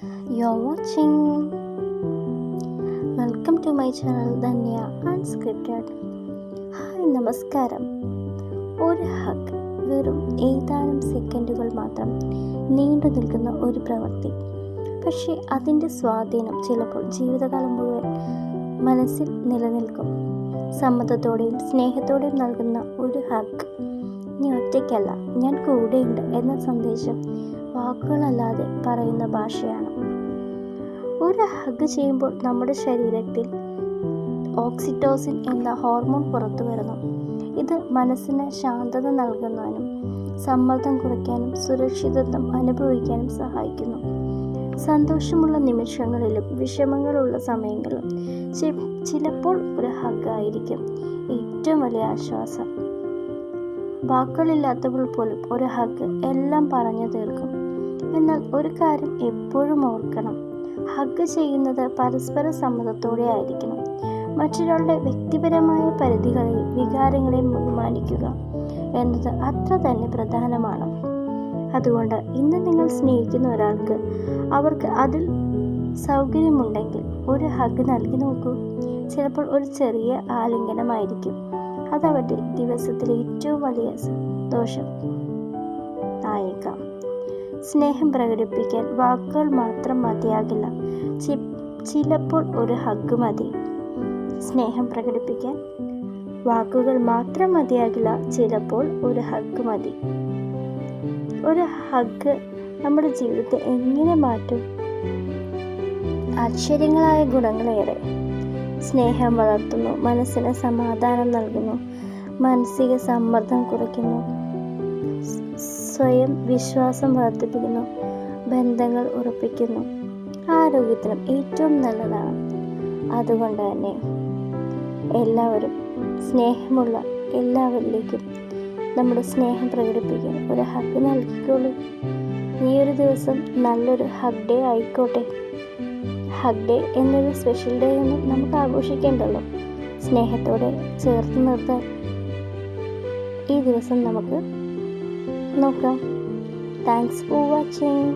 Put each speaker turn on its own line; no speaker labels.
You're watching. Welcome to my channel Dhanya Unscripted. Hi നമസ്കാരം. ഒരു hug വെറും ഏതാനും സെക്കൻഡുകൾ മാത്രം നീണ്ടു നിൽക്കുന്ന ഒരു പ്രവൃത്തി. പക്ഷേ അതിൻ്റെ സ്വാധീനം ചിലപ്പോൾ ജീവിതകാലം മുഴുവൻ മനസ്സിൽ നിലനിൽക്കും. സമ്മതത്തോടെയും സ്നേഹത്തോടെയും നൽകുന്ന ഒരു ഹഗ്, നീ ഒറ്റയ്ക്കല്ല, ഞാൻ കൂടെയുണ്ട് എന്ന സന്ദേശം വാക്കുകളല്ലാതെ പറയുന്ന ഭാഷയാണ്. ഒരു ഹഗ് ചെയ്യുമ്പോൾ നമ്മുടെ ശരീരത്തിൽ ഓക്സിറ്റോസിൻ എന്ന ഹോർമോൺ പുറത്തു വരുന്നു. ഇത് മനസ്സിന് ശാന്തത നൽകുന്നതിനും സമ്മർദ്ദം കുറയ്ക്കാനും സുരക്ഷിതത്വം അനുഭവിക്കാനും സഹായിക്കുന്നു. സന്തോഷമുള്ള നിമിഷങ്ങളിലും വിഷമങ്ങളുള്ള സമയങ്ങളിലും ചിലപ്പോൾ ഒരു ഹഗ് ആയിരിക്കും ഏറ്റവും വലിയ ആശ്വാസം. വാക്കുകളില്ലാത്തപ്പോൾ പോലും ഒരു ഹഗ് എല്ലാം പറഞ്ഞു തീർക്കും. എന്നാൽ ഒരു കാര്യം എപ്പോഴും ഓർക്കണം, ഹഗ് ചെയ്യുന്നത് പരസ്പര സമ്മതത്തോടെ ആയിരിക്കണം. മറ്റൊരാളുടെ വ്യക്തിപരമായ പരിധികളെയും വികാരങ്ങളെയും ബഹുമാനിക്കുക എന്നത് അത്ര തന്നെ പ്രധാനമാണ്. അതുകൊണ്ട് ഇന്ന് നിങ്ങൾ സ്നേഹിക്കുന്ന ഒരാൾക്ക് അവർക്ക് അതിൽ സൗകര്യമുണ്ടെങ്കിൽ ഒരു ഹഗ് നൽകി നോക്കൂ. ചിലപ്പോൾ ഒരു ചെറിയ ആലിംഗനമായിരിക്കും അതവരുടെ ദിവസത്തിലെ ഏറ്റവും വലിയ സന്തോഷം ആയേക്കാം. സ്നേഹം പ്രകടിപ്പിക്കാൻ വാക്കുകൾ മാത്രം മതിയാകില്ല, ചിലപ്പോൾ ഒരു ഹഗ് മതി. സ്നേഹം പ്രകടിപ്പിക്കാൻ വാക്കുകൾ മാത്രം മതിയാകില്ല, ചിലപ്പോൾ ഒരു ഹഗ് മതി. ഒരു ഹഗ് നമ്മുടെ ജീവിതത്തെ എങ്ങനെ മാറ്റും? ആശ്ചര്യങ്ങളായ ഗുണങ്ങളേറെ. സ്നേഹം വളർത്തുന്നു, മനസ്സിന് സമാധാനം നൽകുന്നു, മാനസിക സമ്മർദ്ദം കുറയ്ക്കുന്നു, സ്വയം വിശ്വാസം വർദ്ധിപ്പിക്കുന്നു, ബന്ധങ്ങൾ ഉറപ്പിക്കുന്നു, ആരോഗ്യത്തിനും ഏറ്റവും നല്ലതാണ്. അതുകൊണ്ട് തന്നെ എല്ലാവരും സ്നേഹമുള്ള എല്ലാവരിലേക്കും നമ്മുടെ സ്നേഹം പ്രകടിപ്പിക്കാൻ ഒരു ഹഗ് നൽകിക്കോളൂ. ഈ ഒരു ദിവസം നല്ലൊരു ഹഗ് ഡേ ആയിക്കോട്ടെ. ഹഗ് ഡേ എന്നൊരു സ്പെഷ്യൽ ഡേ ഒന്നും നമുക്ക് ആഘോഷിക്കേണ്ടല്ലോ. സ്നേഹത്തോടെ ചേർത്ത് നിർത്താൻ ഈ ദിവസം നമുക്ക് നോക്കാം. Thanks for watching.